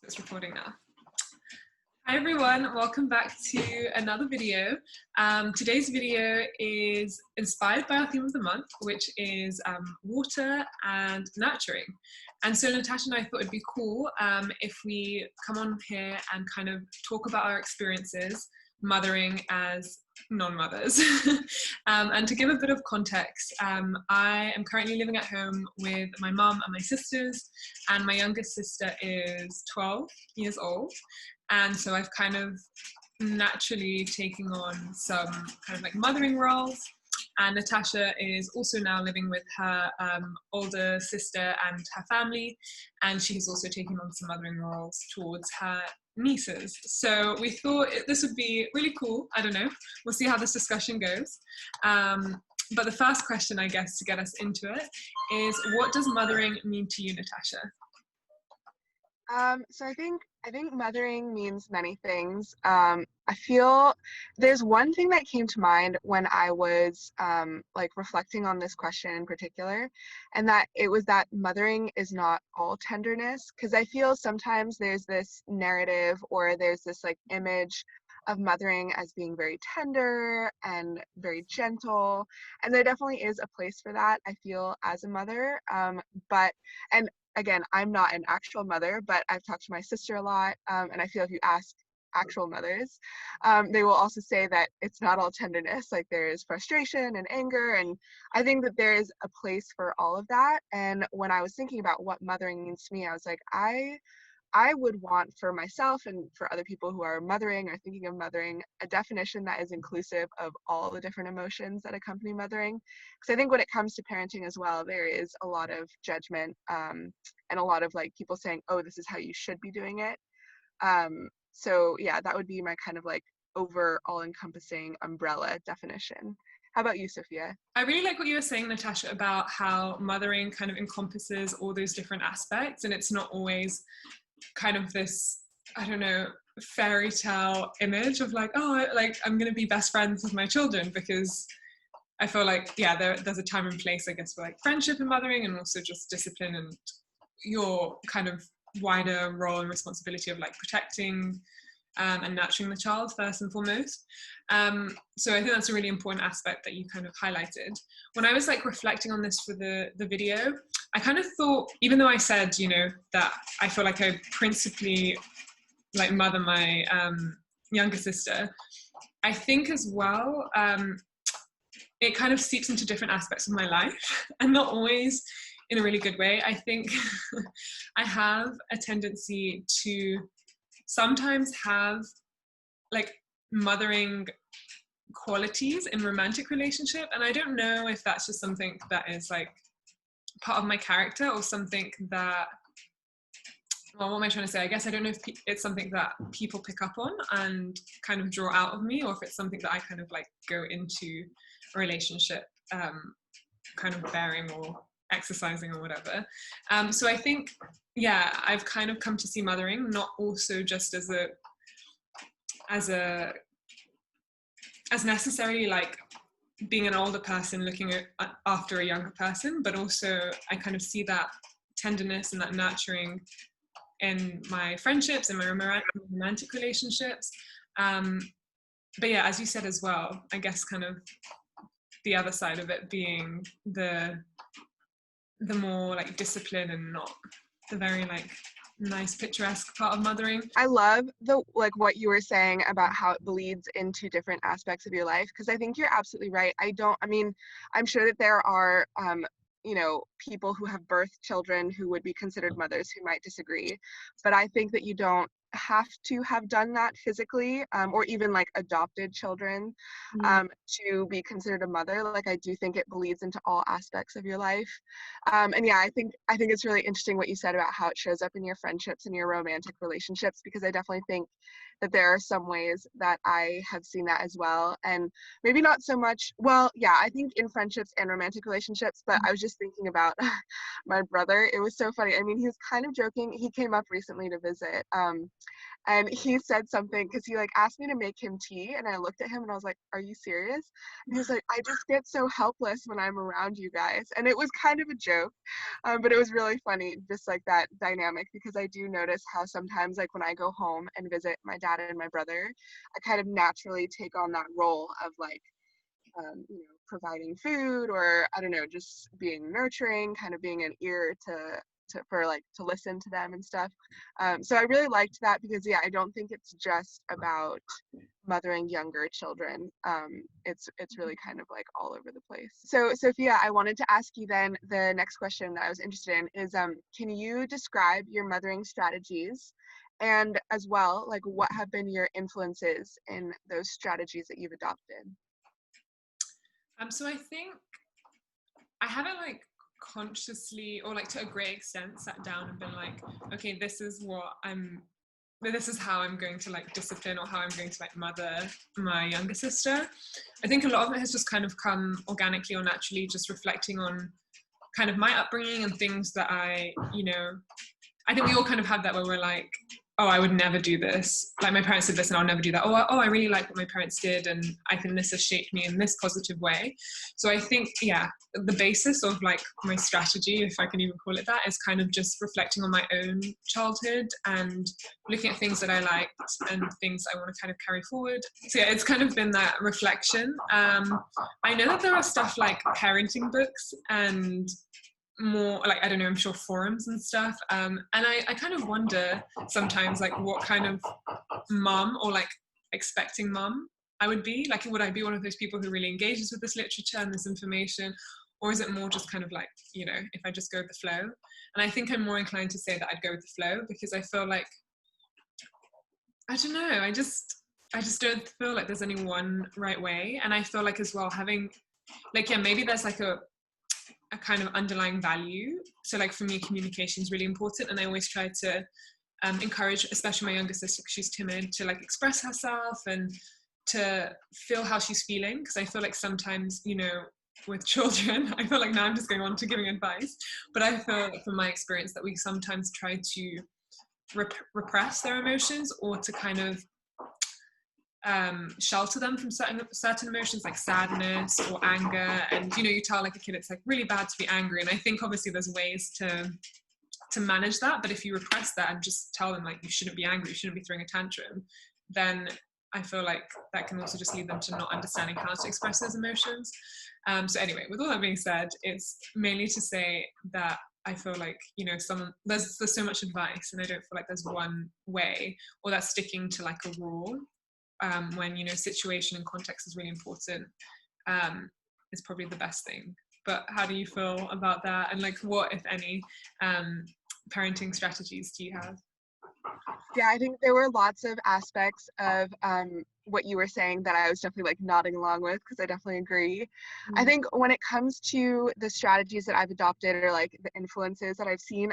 It's recording now. Hi everyone, welcome back to another video. Today's video is inspired by our theme of the month, which is water and nurturing. And so Natasha and I thought it'd be cool if we come on here and kind of talk about our experiences mothering as non-mothers. And to give a bit of context, I am currently living at home with my mum and my sisters, and my youngest sister is 12 years old. And so I've kind of naturally taken on some kind of like mothering roles. And Natasha is also now living with her older sister and her family. And she's also taken on some mothering roles towards her nieces. So we thought this would be really cool. I don't know. We'll see how this discussion goes. But the first question, I guess, to get us into it is, what does mothering mean to you, Natasha? So I think mothering means many things. I feel there's one thing that came to mind when I was like reflecting on this question in particular, and that it was that mothering is not all tenderness, because I feel sometimes there's this narrative or there's this like image of mothering as being very tender and very gentle, and there definitely is a place for that, I feel, as a mother. But and again, I'm not an actual mother, but I've talked to my sister a lot, and I feel if you ask actual mothers, they will also say that it's not all tenderness. Like, there is frustration and anger, and I think that there is a place for all of that. And when I was thinking about what mothering means to me, I was like, I would want for myself and for other people who are mothering or thinking of mothering, a definition that is inclusive of all the different emotions that accompany mothering. Because I think when it comes to parenting as well, there is a lot of judgment and a lot of like people saying, oh, this is how you should be doing it. So yeah, that would be my kind of like overall encompassing umbrella definition. How about you, Sophia? I really like what you were saying, Natasha, about how mothering kind of encompasses all those different aspects, and it's not always kind of this, I don't know, fairy tale image of like, oh, like I'm going to be best friends with my children, because I feel like, yeah, there's a time and place, I guess, for like friendship and mothering, and also just discipline and your kind of wider role and responsibility of like protecting and nurturing the child first and foremost. So I think that's a really important aspect that you kind of highlighted. When I was like reflecting on this for the video, I kind of thought, even though I said, you know, that I feel like I principally like mother my younger sister, I think as well, it kind of seeps into different aspects of my life, and not always in a really good way. I think I have a tendency to sometimes have like mothering qualities in romantic relationship, and I don't know if that's just something that is like part of my character or something that, well, what am I trying to say? I guess I don't know if it's something that people pick up on and kind of draw out of me, or if it's something that I kind of like go into a relationship kind of bearing or exercising or whatever. So I think, yeah, I've kind of come to see mothering not also just as necessarily like being an older person looking after a younger person, but also I kind of see that tenderness and that nurturing in my friendships and my romantic relationships. But yeah, as you said as well, I guess kind of the other side of it being the more like discipline and not the very like nice picturesque part of mothering. I love what you were saying about how it bleeds into different aspects of your life, because I think you're absolutely right. I'm sure that there are you know, people who have birthed children who would be considered mothers who might disagree, but I think that you don't have to have done that physically, or even like adopted children to be considered a mother. Like, I do think it bleeds into all aspects of your life. And yeah, I think it's really interesting what you said about how it shows up in your friendships and your romantic relationships, because I definitely think that there are some ways that I have seen that as well. And maybe not so much, well, yeah, I think in friendships and romantic relationships, but I was just thinking about my brother. It was so funny. I mean, he was kind of joking. He came up recently to visit. And he said something because he like asked me to make him tea, and I looked at him and I was like, "Are you serious?" And he was like, "I just get so helpless when I'm around you guys," and it was kind of a joke, but it was really funny, just like that dynamic, because I do notice how sometimes like when I go home and visit my dad and my brother, I kind of naturally take on that role of like providing food, or I don't know, just being nurturing, kind of being an ear to listen to them and stuff. So I really liked that because yeah, I don't think it's just about mothering younger children. It's really kind of like all over the place. So Sophia, I wanted to ask you then the next question that I was interested in is can you describe your mothering strategies? And as well, like what have been your influences in those strategies that you've adopted? So I think I haven't like consciously or like to a great extent sat down and been like, okay, this is how I'm going to like discipline or how I'm going to like mother my younger sister. I think a lot of it has just kind of come organically or naturally, just reflecting on kind of my upbringing and things that I think we all kind of have that where we're like, oh, I would never do this. Like my parents did this and I'll never do that. I really like what my parents did and I think this has shaped me in this positive way. So I think, yeah, the basis of like my strategy, if I can even call it that, is kind of just reflecting on my own childhood and looking at things that I liked and things I want to kind of carry forward. So yeah, it's kind of been that reflection. I know that there are stuff like parenting books and more like, I don't know, I'm sure forums and stuff, and I kind of wonder sometimes like what kind of mum or like expecting mum I would be. Like, would I be one of those people who really engages with this literature and this information, or is it more just kind of like, if I just go with the flow? And I think I'm more inclined to say that I'd go with the flow, because I feel like, I don't know, I just don't feel like there's any one right way. And I feel like as well, having like, yeah, maybe there's like a kind of underlying value. So like for me, communication is really important, and I always try to encourage, especially my younger sister, because she's timid, to like express herself and to feel how she's feeling. Because I feel like sometimes, with children, I feel like now I'm just going on to giving advice, but I feel from my experience that we sometimes try to repress their emotions, or to kind of shelter them from certain emotions like sadness or anger. And you tell like a kid it's like really bad to be angry, and I think obviously there's ways to manage that, but if you repress that and just tell them like you shouldn't be angry, you shouldn't be throwing a tantrum, then I feel like that can also just lead them to not understanding how to express those emotions. So anyway, with all that being said, it's mainly to say that I feel like there's so much advice, and I don't feel like there's one way, or that's sticking to like a rule. When situation and context is really important, is probably the best thing. But how do you feel about that, and like what, if any, parenting strategies do you have? Yeah, I think there were lots of aspects of what you were saying that I was definitely like nodding along with, because I definitely agree. I think when it comes to the strategies that I've adopted, or like the influences that I've seen,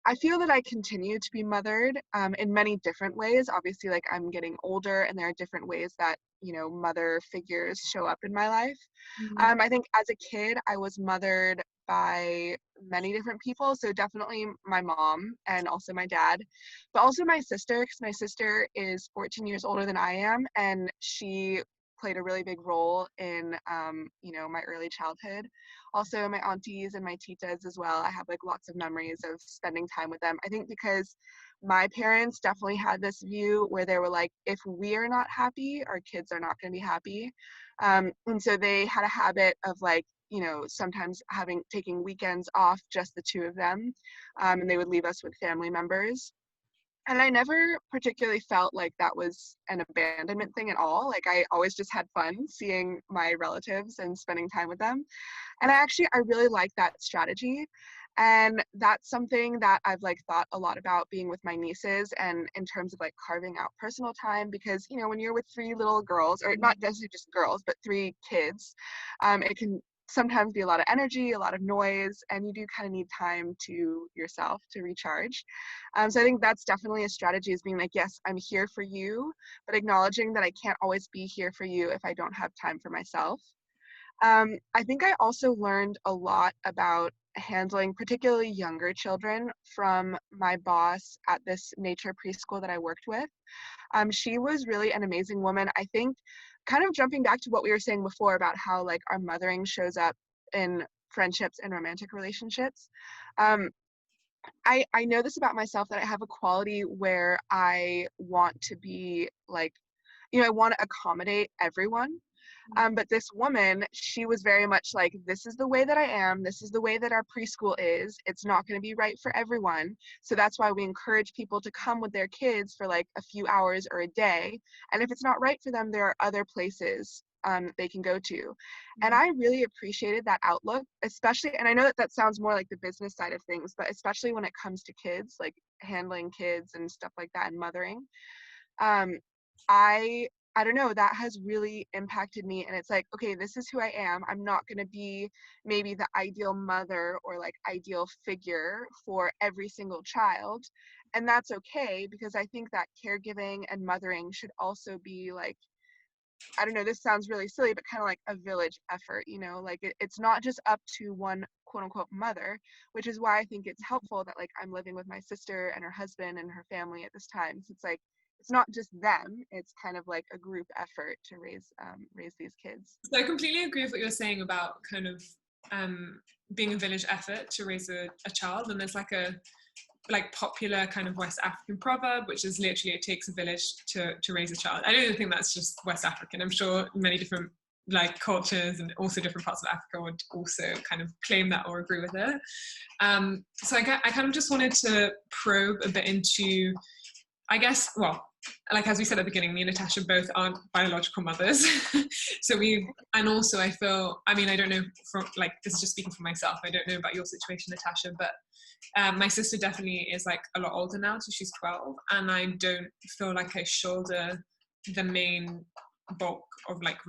I feel that I continue to be mothered in many different ways. Obviously, like I'm getting older, and there are different ways that, mother figures show up in my life. I think as a kid, I was mothered by many different people. So definitely my mom, and also my dad, but also my sister, because my sister is 14 years older than I am, and she played a really big role in, my early childhood. Also my aunties and my titas as well. I have like lots of memories of spending time with them. I think because my parents definitely had this view where they were like, if we are not happy, our kids are not going to be happy. And so they had a habit of like, sometimes taking weekends off, just the two of them. And they would leave us with family members. And I never particularly felt like that was an abandonment thing at all. Like I always just had fun seeing my relatives and spending time with them. And I really like that strategy. And that's something that I've like thought a lot about being with my nieces, and in terms of like carving out personal time, because when you're with three little girls, or not necessarily just girls, but three kids, it can sometimes be a lot of energy, a lot of noise, and you do kind of need time to yourself to recharge. So I think that's definitely a strategy, is being like, yes, I'm here for you, but acknowledging that I can't always be here for you if I don't have time for myself. I think I also learned a lot about handling particularly younger children from my boss at this nature preschool that I worked with. She was really an amazing woman. I think, kind of jumping back to what we were saying before about how like our mothering shows up in friendships and romantic relationships. Um, I know this about myself, that I have a quality where I want to be like, I want to accommodate everyone. But this woman, she was very much like, this is the way that I am. This is the way that our preschool is. It's not going to be right for everyone. So that's why we encourage people to come with their kids for like a few hours or a day. And if it's not right for them, there are other places that they can go to. And I really appreciated that outlook, especially, and I know that that sounds more like the business side of things, but especially when it comes to kids, like handling kids and stuff like that and mothering. um, I don't know, that has really impacted me. And it's like, okay, this is who I am. I'm not going to be maybe the ideal mother or like ideal figure for every single child. And that's okay, because I think that caregiving and mothering should also be like, I don't know, this sounds really silly, but kind of like a village effort, like it's not just up to one quote unquote mother, which is why I think it's helpful that like I'm living with my sister and her husband and her family at this time. So it's like, it's not just them, it's kind of like a group effort to raise these kids. So I completely agree with what you're saying about kind of being a village effort to raise a child. And there's like a popular kind of West African proverb, which is literally, it takes a village to raise a child. I don't even think that's just West African. I'm sure many different like cultures and also different parts of Africa would also kind of claim that or agree with it. So I kind of just wanted to probe a bit into, I guess, well, like as we said at the beginning, me and Natasha both aren't biological mothers. So and also I feel, I mean, I don't know, from like, this is just speaking for myself, I don't know about your situation, Natasha, but my sister definitely is like a lot older now, so she's 12, and I don't feel like I shoulder the main bulk of like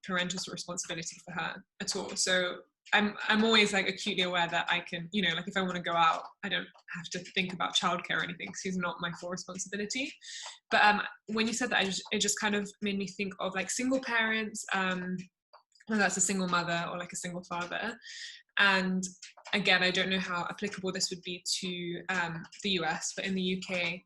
parental responsibility for her at all. So I'm always like acutely aware that I can, like if I want to go out, I don't have to think about childcare or anything, because she's not my full responsibility. But when you said that, it just kind of made me think of like single parents, whether that's a single mother or like a single father. And again, I don't know how applicable this would be to the US, but in the UK,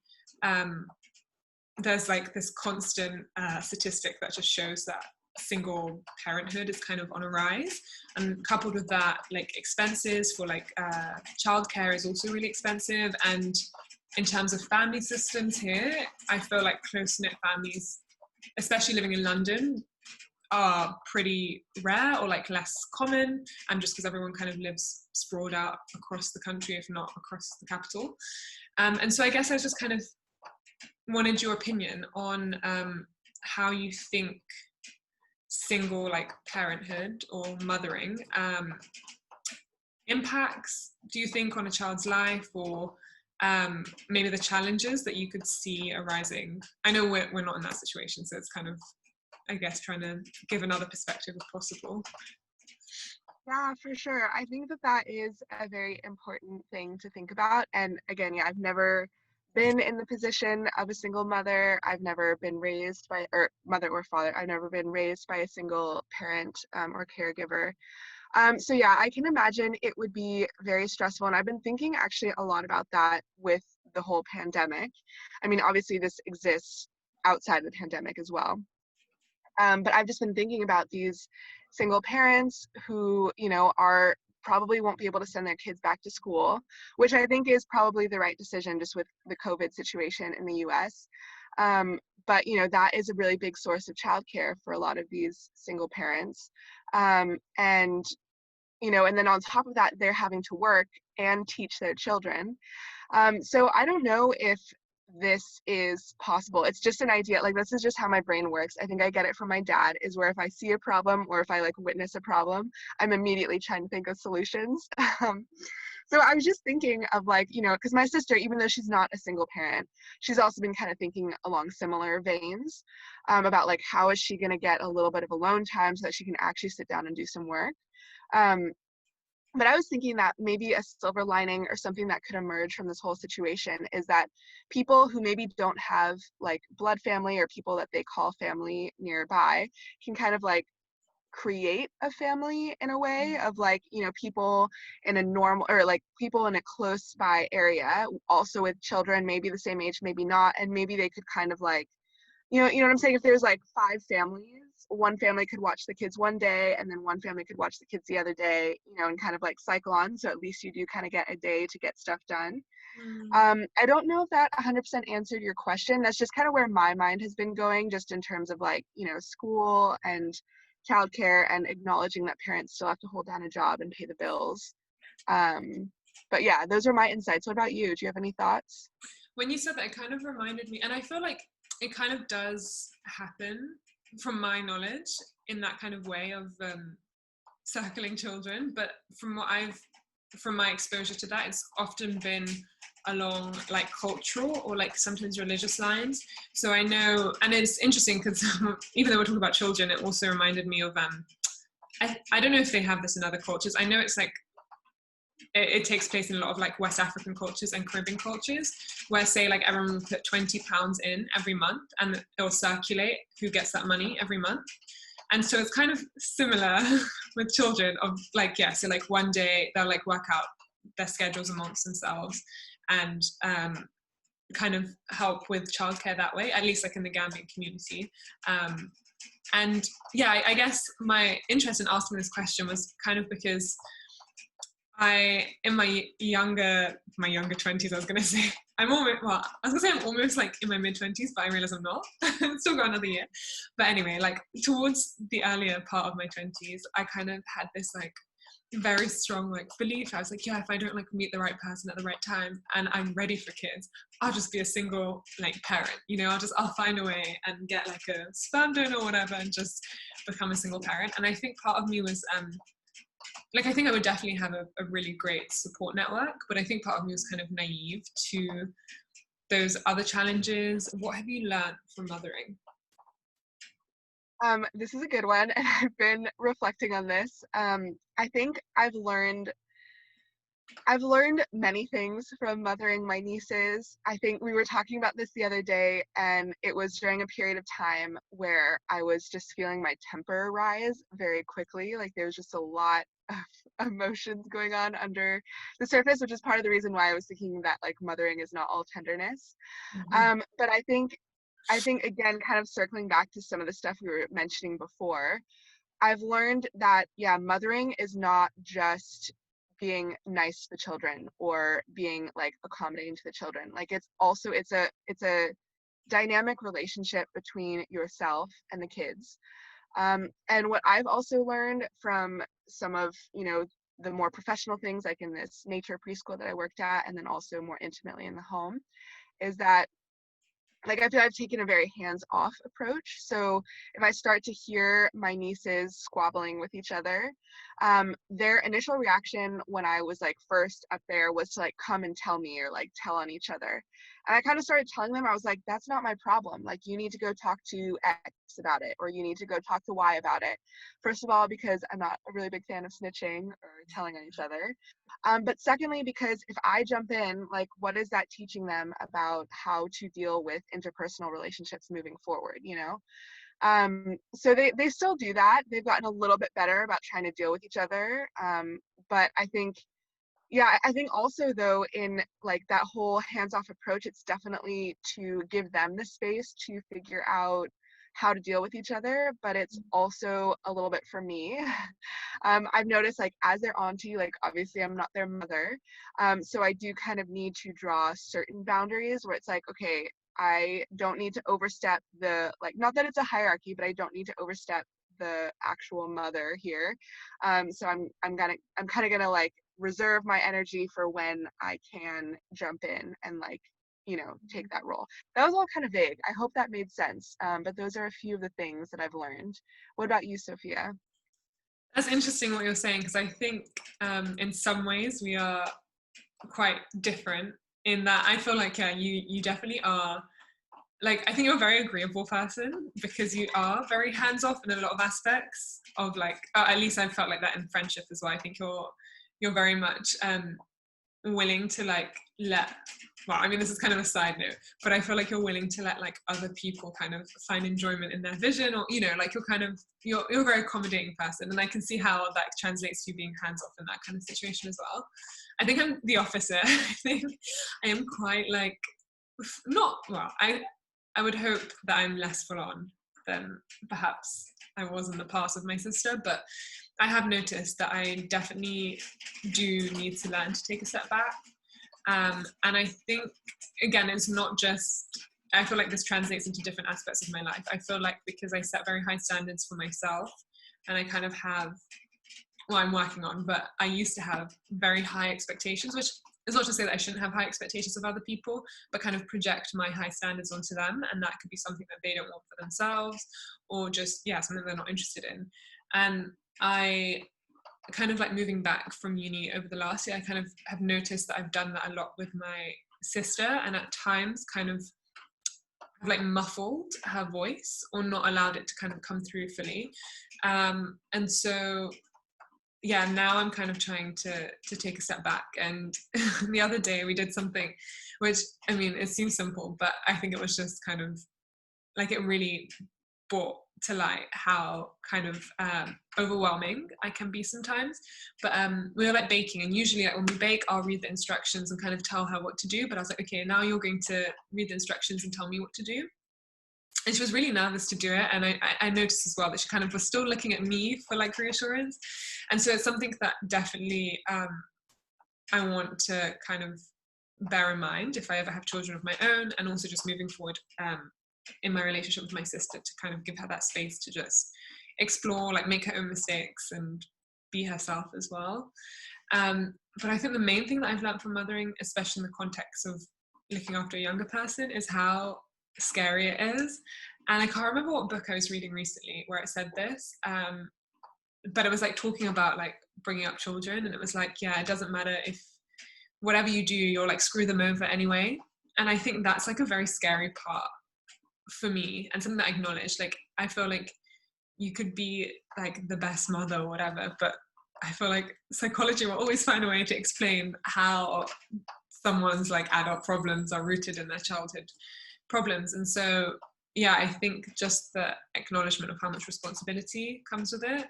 there's like this constant statistic that just shows that single parenthood is kind of on a rise, and coupled with that, like expenses for like childcare is also really expensive. And in terms of family systems here, I feel like close-knit families, especially living in London, are pretty rare or like less common, and just because everyone kind of lives sprawled out across the country, if not across the capital. And so I guess I just kind of wanted your opinion on how you think single like parenthood or mothering impacts, do you think, on a child's life, or maybe the challenges that you could see arising. I know we're not in that situation, so it's kind of, I guess, trying to give another perspective if possible. Yeah, for sure. I think that that is a very important thing to think about. And again, yeah, I've never been in the position of a single mother. I've never been raised by, or mother or father, I've never been raised by a single parent or caregiver. So yeah, I can imagine it would be very stressful. And I've been thinking actually a lot about that with the whole pandemic. I mean, obviously this exists outside of the pandemic as well. But I've just been thinking about these single parents who, are probably won't be able to send their kids back to school, which I think is probably the right decision just with the COVID situation in the US. But, that is a really big source of childcare for a lot of these single parents. And and then on top of that, they're having to work and teach their children. So I don't know if this is possible. It's just an idea. Like, this is just how my brain works. I think I get it from my dad, is where if I see a problem or if I like witness a problem, I'm immediately trying to think of solutions. So I was just thinking of like, because my sister, even though she's not a single parent, she's also been kind of thinking along similar veins about like, how is she going to get a little bit of alone time so that she can actually sit down and do some work. Um, but I was thinking that maybe a silver lining or something that could emerge from this whole situation is that people who maybe don't have like blood family or people that they call family nearby can kind of like create a family in a way of like, people in a normal or like people in a close by area also with children maybe the same age, maybe not, and maybe they could kind of like, you know what I'm saying? If there's like 5 families, one family could watch the kids one day, and then one family could watch the kids the other day, and kind of like cycle on. So at least you do kind of get a day to get stuff done. Mm. I don't know if that 100% answered your question. That's just kind of where my mind has been going, just in terms of like, school and childcare and acknowledging that parents still have to hold down a job and pay the bills. But yeah, those are my insights. What about you? Do you have any thoughts? When you said that, it kind of reminded me, and I feel like it kind of does happen from my knowledge in that kind of way of circling children. But from my exposure to that, it's often been along like cultural or like sometimes religious lines. So I know, and it's interesting because even though we're talking about children, it also reminded me of I don't know if they have this in other cultures. I know it's like it takes place in a lot of like West African cultures and Caribbean cultures, where say like everyone will put £20 in every month and it'll circulate who gets that money every month. And so it's kind of similar with children of like, yeah, so like one day they'll like work out their schedules amongst themselves and kind of help with childcare that way, at least like in the Gambian community. And yeah, I guess my interest in asking this question was kind of because in my younger 20s, I was gonna say, I'm almost like in my mid-20s, but I realize I'm not. Still got another year. But anyway, like towards the earlier part of my 20s, I kind of had this like very strong like belief. I was like, yeah, if I don't like meet the right person at the right time and I'm ready for kids, I'll just be a single like parent, I'll find a way and get like a sperm donor or whatever and just become a single parent. And I think part of me was like, I think I would definitely have a really great support network, but I think part of me was kind of naive to those other challenges. What have you learned from mothering? This is a good one, and I've been reflecting on this. I think I've learned many things from mothering my nieces. I think we were talking about this the other day, and it was during a period of time where I was just feeling my temper rise very quickly. Like there was just a lot of emotions going on under the surface, which is part of the reason why I was thinking that like mothering is not all tenderness. Mm-hmm. But I think again, kind of circling back to some of the stuff we were mentioning before, I've learned that, yeah, mothering is not just being nice to the children or being like accommodating to the children. Like it's a dynamic relationship between yourself and the kids. And what I've also learned from some of, the more professional things like in this nature preschool that I worked at, and then also more intimately in the home, is that like I feel I've taken a very hands-off approach. So if I start to hear my nieces squabbling with each other, their initial reaction when I was like first up there was to like come and tell me or like tell on each other. And I kind of started telling them, I was like, that's not my problem. Like you need to go talk to X about it, or you need to go talk to Y about it. First of all, because I'm not a really big fan of snitching or telling on each other. But secondly, because if I jump in, like, what is that teaching them about how to deal with interpersonal relationships moving forward, So they still do that. They've gotten a little bit better about trying to deal with each other. But I think, yeah, I think also though, in like that whole hands-off approach, it's definitely to give them the space to figure out how to deal with each other, but it's also a little bit for me. I've noticed like as their auntie, like obviously I'm not their mother, so I do kind of need to draw certain boundaries where it's like, okay, I don't need to overstep the like, not that it's a hierarchy, but I don't need to overstep the actual mother here. So I'm kind of gonna like reserve my energy for when I can jump in and like, take that role. That was all kind of vague. I hope that made sense. But those are a few of the things that I've learned. What about you, Sophia? That's interesting what you're saying, because I think in some ways we are quite different in that I feel like, yeah, you definitely are like, I think you're a very agreeable person because you are very hands-off in a lot of aspects of like, at least I've felt like that in friendship as well. I think you're very much willing to like let, well, I mean, this is kind of a side note, but I feel like you're willing to let like other people kind of find enjoyment in their vision, or, you know, like you're a very accommodating person, and I can see how that translates to you being hands-off in that kind of situation as well. I think I'm the opposite. I think I am quite like, not, well, I would hope that I'm less full on than perhaps I was in the past with my sister, but I have noticed that I definitely do need to learn to take a step back. And I think, again, it's not just, I feel like this translates into different aspects of my life. I feel like because I set very high standards for myself, and I kind of have, well, I'm working on, but I used to have very high expectations, which is not to say that I shouldn't have high expectations of other people, but kind of project my high standards onto them. And that could be something that they don't want for themselves, or just, yeah, something they're not interested in. And I kind of like, moving back from uni over the last year, I kind of have noticed that I've done that a lot with my sister, and at times kind of like muffled her voice or not allowed it to kind of come through fully. And so yeah, now I'm kind of trying to take a step back. And the other day we did something which, I mean, it seems simple, but I think it was just kind of like, it really brought to light how kind of overwhelming I can be sometimes. But we were like baking, and usually like when we bake, I'll read the instructions and kind of tell her what to do. But I was like, okay, now you're going to read the instructions and tell me what to do. And she was really nervous to do it, and I noticed as well that she kind of was still looking at me for like reassurance. And so it's something that definitely I want to kind of bear in mind if I ever have children of my own, and also just moving forward in my relationship with my sister, to kind of give her that space to just explore, like make her own mistakes and be herself as well. But I think the main thing that I've learned from mothering, especially in the context of looking after a younger person, is how scary it is. And I can't remember what book I was reading recently where it said this, but it was like talking about like bringing up children, and it was like, yeah, it doesn't matter if whatever you do, you'll like screw them over anyway. And I think that's like a very scary part for me, and something that I acknowledge. Like, I feel like you could be like the best mother or whatever, but I feel like psychology will always find a way to explain how someone's like adult problems are rooted in their childhood problems. And so yeah, I think just the acknowledgement of how much responsibility comes with it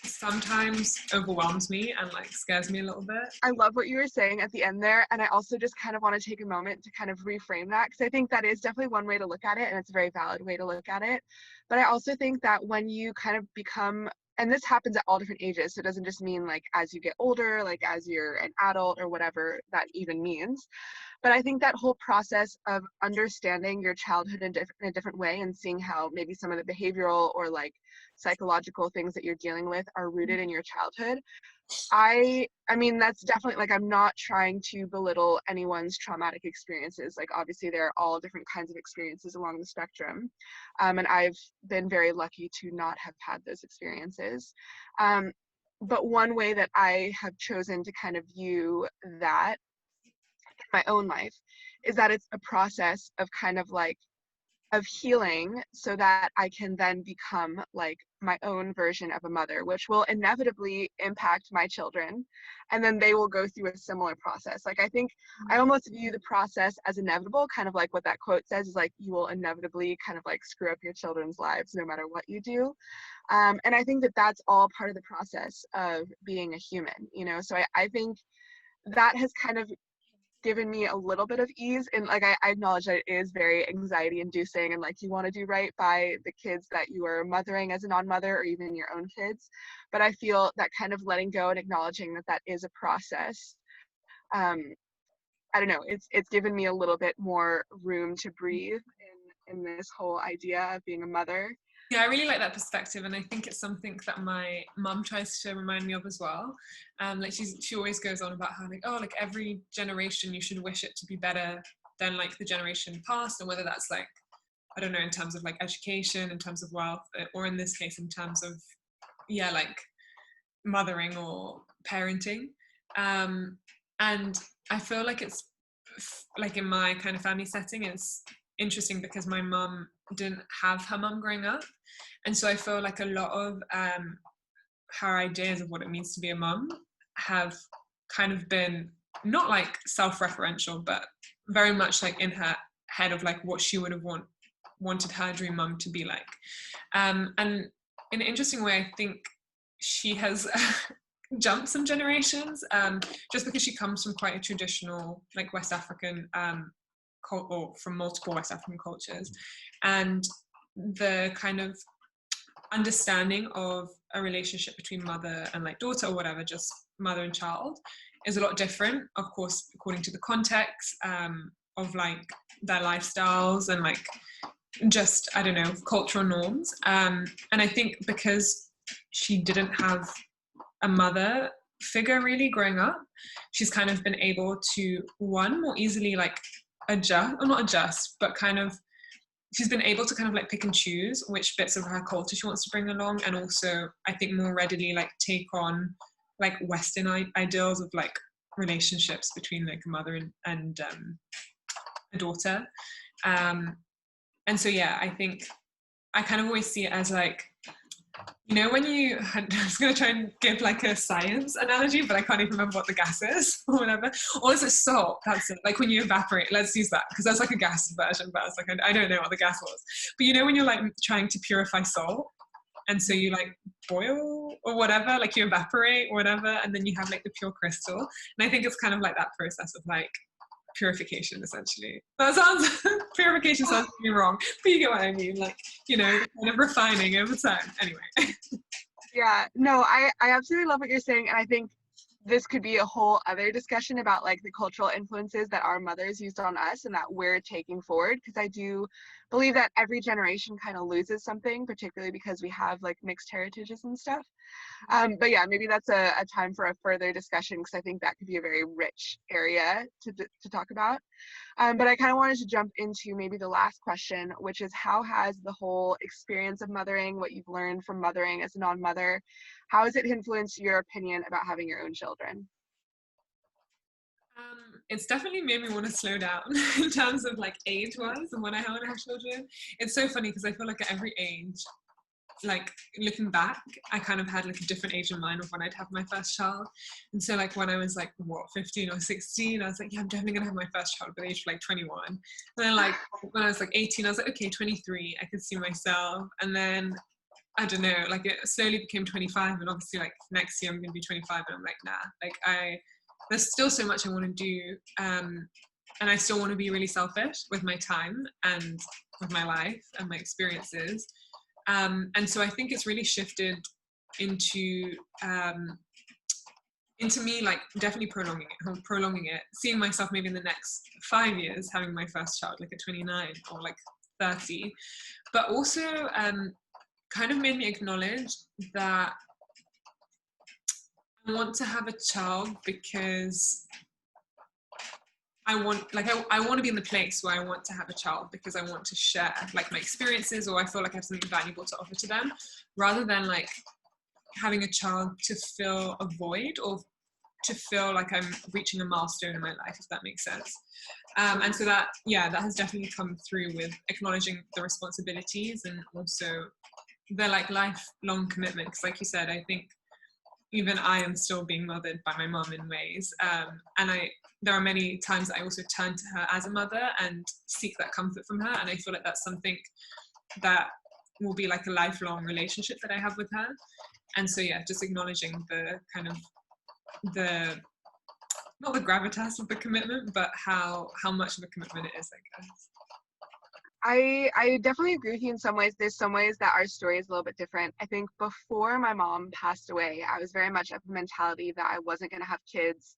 sometimes overwhelms me and like scares me a little bit. I love what you were saying at the end there. And I also just kind of want to take a moment to kind of reframe that, because I think that is definitely one way to look at it, and it's a very valid way to look at it. But I also think that when you kind of become, and this happens at all different ages, so it doesn't just mean like as you get older, like as you're an adult or whatever that even means. But I think that whole process of understanding your childhood in a different way, and seeing how maybe some of the behavioral or like psychological things that you're dealing with are rooted in your childhood. I mean, that's definitely, like, I'm not trying to belittle anyone's traumatic experiences. Like, obviously there are all different kinds of experiences along the spectrum, and I've been very lucky to not have had those experiences. But one way that I have chosen to kind of view that in my own life is that it's a process of kind of like of healing, so that I can then become like my own version of a mother, which will inevitably impact my children, and then they will go through a similar process. Like, I think I almost view the process as inevitable, kind of like what that quote says, is like, you will inevitably kind of like screw up your children's lives no matter what you do. And I think that that's all part of the process of being a human, you know. So I think that has kind of given me a little bit of ease. And like, I acknowledge that it is very anxiety inducing, and like, you want to do right by the kids that you are mothering as a non-mother, or even your own kids. But I feel that kind of letting go and acknowledging that that is a process, I don't know, it's given me a little bit more room to breathe in this whole idea of being a mother. Yeah, I really like that perspective, and I think it's something that my mum tries to remind me of as well. Like, she always goes on about how like, oh, like every generation you should wish it to be better than like the generation past, and whether that's like, I don't know, in terms of like education, in terms of wealth, or in this case in terms of, yeah, like mothering or parenting. And I feel like it's like in my kind of family setting, it's interesting because my mum didn't have her mum growing up, and so I feel like a lot of her ideas of what it means to be a mum have kind of been not like self-referential, but very much like in her head of like what she would have wanted her dream mum to be like. And in an interesting way, I think she has jumped some generations, just because she comes from quite a traditional, like West African, or from multiple West African cultures, and the kind of understanding of a relationship between mother and like daughter or whatever, just mother and child, is a lot different, of course, according to the context, of like their lifestyles and like just, I don't know, cultural norms. And I think because she didn't have a mother figure really growing up, she's kind of been able to, one, more easily like adjust, or not adjust, but kind of, she's been able to kind of like pick and choose which bits of her culture she wants to bring along, and also I think more readily like take on like Western ideals of like relationships between like a mother and a daughter. And so yeah, I think I kind of always see it as like, you know, when you, I was going to try and give like a science analogy, but I can't even remember what the gas is or whatever. Or is it salt? That's it. Like when you evaporate, let's use that, because that's like a gas version, but it's like, I don't know what the gas was. But you know, when you're like trying to purify salt, and so you like boil or whatever, like you evaporate or whatever, and then you have like the pure crystal. And I think it's kind of like that process of like purification, essentially. That sounds, purification sounds really wrong, but you get what I mean, like, you know, kind of refining over time. Anyway. Yeah, no, I absolutely love what you're saying. And I think this could be a whole other discussion about like the cultural influences that our mothers used on us and that we're taking forward. Because I do believe that every generation kind of loses something, particularly because we have like mixed heritages and stuff. But yeah, maybe that's a time for a further discussion, because I think that could be a very rich area to talk about. But I kind of wanted to jump into maybe the last question, which is, how has the whole experience of mothering, what you've learned from mothering as a non-mother, how has it influenced your opinion about having your own children? It's definitely made me want to slow down in terms of like age-wise and when I want to have children. It's so funny because I feel like at every age, like looking back, I kind of had like a different age in mind of when I'd have my first child. And so like when I was like, what, 15 or 16, I was like, yeah, I'm definitely gonna have my first child by the age of like 21. And then like when I was like 18, I was like, okay, 23, I could see myself. And then I don't know, like it slowly became 25, and obviously like next year I'm gonna be 25, and I'm like, nah, like there's still so much I want to do, and I still want to be really selfish with my time and with my life and my experiences. And so I think it's really shifted into me like definitely prolonging it, seeing myself maybe in the next 5 years having my first child, like at 29 or like 30, but also kind of made me acknowledge that I want to have a child because I want, like, I want to be in the place where I want to have a child because I want to share like my experiences, or I feel like I have something valuable to offer to them, rather than like having a child to fill a void or to feel like I'm reaching a milestone in my life, if that makes sense. And so that, yeah, that has definitely come through with acknowledging the responsibilities and also the like lifelong commitment. Because like you said, I think even I am still being mothered by my mum in ways. And there are many times that I also turn to her as a mother and seek that comfort from her. And I feel like that's something that will be like a lifelong relationship that I have with her. And so, yeah, just acknowledging the kind of not the gravitas of the commitment, but how much of a commitment it is, I guess. I definitely agree with you in some ways. There's some ways that our story is a little bit different. I think before my mom passed away, I was very much of the mentality that I wasn't going to have kids,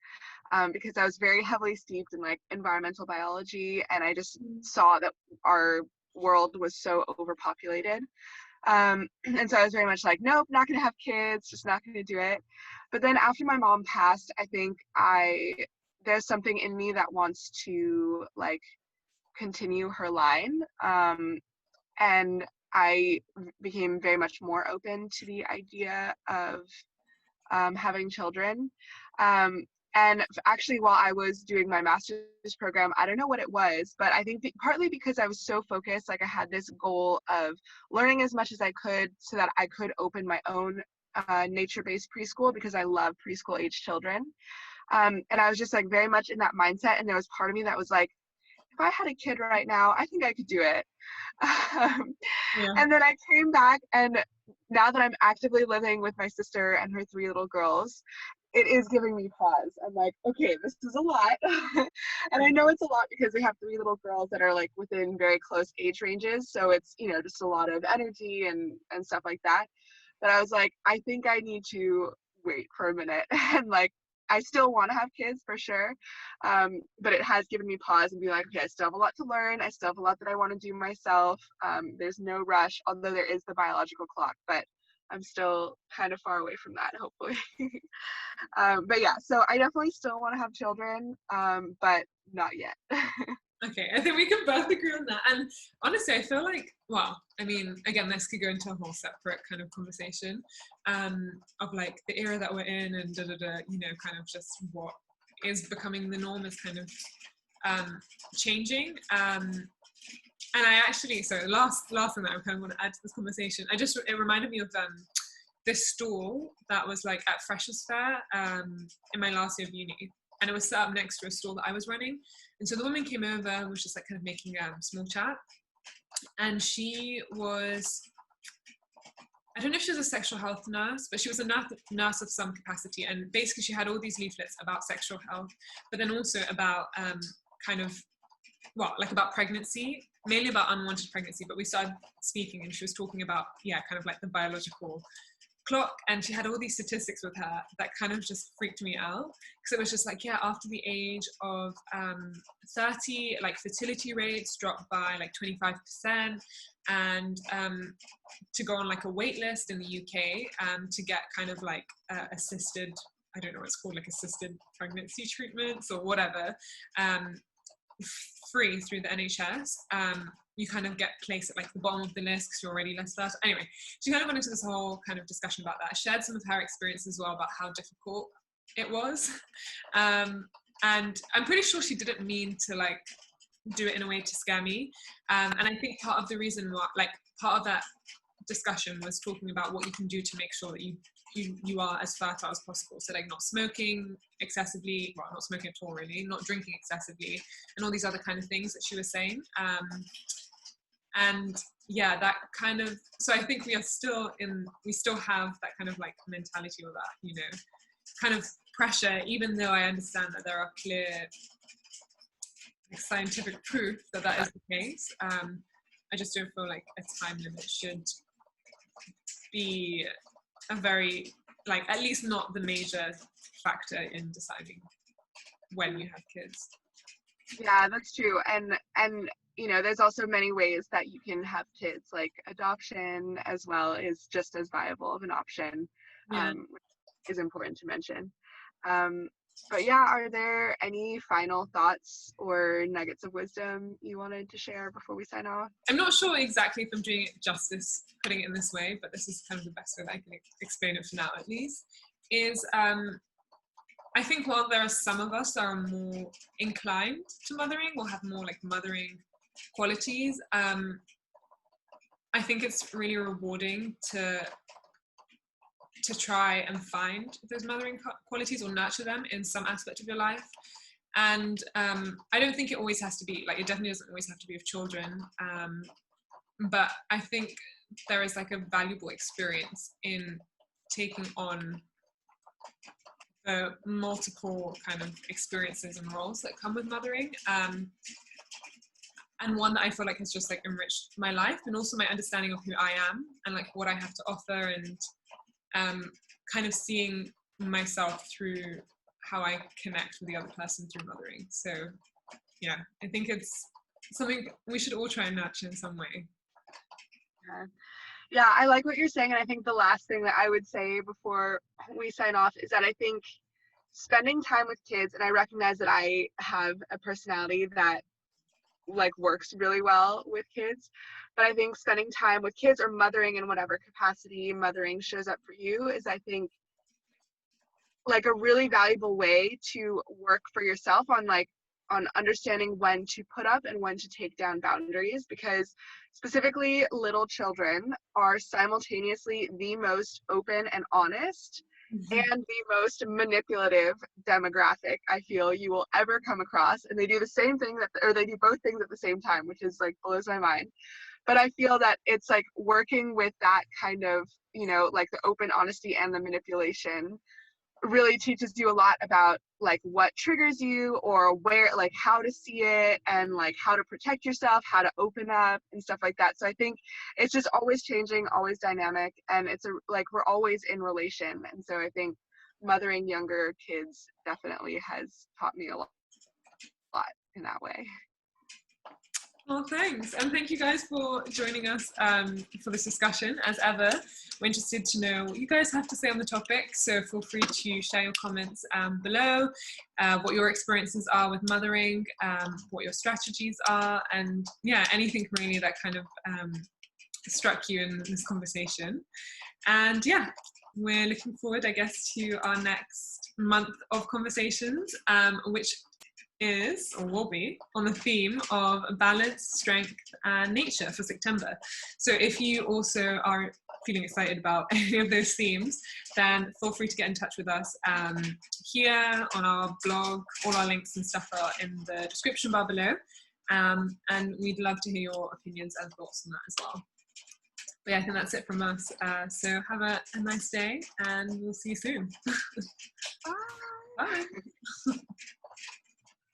because I was very heavily steeped in like environmental biology, and I just saw that our world was so overpopulated. And so I was very much like, nope, not going to have kids, just not going to do it. But then after my mom passed, I think there's something in me that wants to like continue her line. And I became very much more open to the idea of having children. And actually, while I was doing my master's program, I don't know what it was, but I think partly because I was so focused, like I had this goal of learning as much as I could so that I could open my own nature-based preschool, because I love preschool age children. And I was just like very much in that mindset. And there was part of me that was like, if I had a kid right now, I think I could do it. Um, Yeah. and then I came back, and now that I'm actively living with my sister and her 3 little girls, it is giving me pause. I'm like, okay, this is a lot. And I know it's a lot because we have 3 little girls that are like within very close age ranges. So it's, just a lot of energy and stuff like that. But I was like, I think I need to wait for a minute. And like, I still want to have kids for sure. But it has given me pause and be like, okay, I still have a lot to learn. I still have a lot that I want to do myself. There's no rush, although there is the biological clock, but I'm still kind of far away from that, hopefully. But yeah, so I definitely still want to have children, but not yet. Okay, I think we can both agree on that. And honestly, I feel like, well, I mean, again, this could go into a whole separate kind of conversation of like the era that we're in and kind of just what is becoming the norm is kind of changing. And I actually, so last thing that I kind of want to add to this conversation, it reminded me of this stall that was like at Freshers Fair in my last year of uni. And it was set up next to a stall that I was running. And so the woman came over and was just like kind of making small chat. And she was, I don't know if she was a sexual health nurse, but she was a nurse of some capacity. And basically she had all these leaflets about sexual health, but then also about about pregnancy, mainly about unwanted pregnancy. But we started speaking and she was talking about, kind of like the biological clock, and she had all these statistics with her that kind of just freaked me out, because it was just like, after the age of 30, like fertility rates dropped by like 25%, and to go on like a wait list in the UK to get kind of like assisted, I don't know what it's called, like assisted pregnancy treatments or whatever, free through the NHS. You kind of get placed at like the bottom of the list because you're already less started. Anyway, she kind of went into this whole kind of discussion about that. Shared some of her experience as well about how difficult it was. And I'm pretty sure she didn't mean to like do it in a way to scare me. And I think part of the reason why, like part of that discussion was talking about what you can do to make sure that you are as fertile as possible. So like not smoking excessively, well, not smoking at all really, not drinking excessively, and all these other kind of things that she was saying. And that kind of, so I think we still have that kind of like mentality or that, kind of pressure, even though I understand that there are clear scientific proof that is the case. I just don't feel like a time limit should be a very, like, at least not the major factor in deciding when you have kids. Yeah, that's true. And there's also many ways that you can have kids, like adoption as well is just as viable of an option, which is important to mention. But are there any final thoughts or nuggets of wisdom you wanted to share before we sign off? I'm not sure exactly if I'm doing it justice putting it in this way, but this is kind of the best way that I can explain it for now, at least, is I think while there are some of us that are more inclined to mothering or have more like mothering qualities, I think it's really rewarding to try and find those mothering qualities or nurture them in some aspect of your life. And I don't think it always has to be, like, it definitely doesn't always have to be with children. But I think there is like a valuable experience in taking on the multiple kind of experiences and roles that come with mothering. And one that I feel like has just like enriched my life and also my understanding of who I am and like what I have to offer, and kind of seeing myself through how I connect with the other person through mothering. So I think it's something we should all try and nurture in some way. Yeah, I like what you're saying. And I think the last thing that I would say before we sign off is that I think spending time with kids, and I recognize that I have a personality that like works really well with kids, but I think spending time with kids or mothering in whatever capacity mothering shows up for you is, I think, like a really valuable way to work for yourself on like on understanding when to put up and when to take down boundaries, because specifically little children are simultaneously the most open and honest and the most manipulative demographic I feel you will ever come across. And they do the same thing that, or they do both things at the same time, which is like blows my mind. But I feel that it's like working with that kind of, you know, like the open honesty and the manipulation really teaches you a lot about like what triggers you or where, like how to see it and like how to protect yourself, how to open up and stuff like that. So I think it's just always changing, always dynamic, and it's a like we're always in relation. And so I think mothering younger kids definitely has taught me a lot in that way. Well, thanks. And thank you guys for joining us for this discussion. As ever, we're interested to know what you guys have to say on the topic. So feel free to share your comments below, what your experiences are with mothering, what your strategies are, and yeah, anything really that kind of struck you in this conversation. And yeah, we're looking forward, I guess, to our next month of conversations, which is or will be on the theme of balance, strength, and nature for September. So if you also are feeling excited about any of those themes, then feel free to get in touch with us here on our blog. All our links and stuff are in the description bar below. And we'd love to hear your opinions and thoughts on that as well. But yeah, I think that's it from us. So have a nice day, and we'll see you soon. Bye. Bye.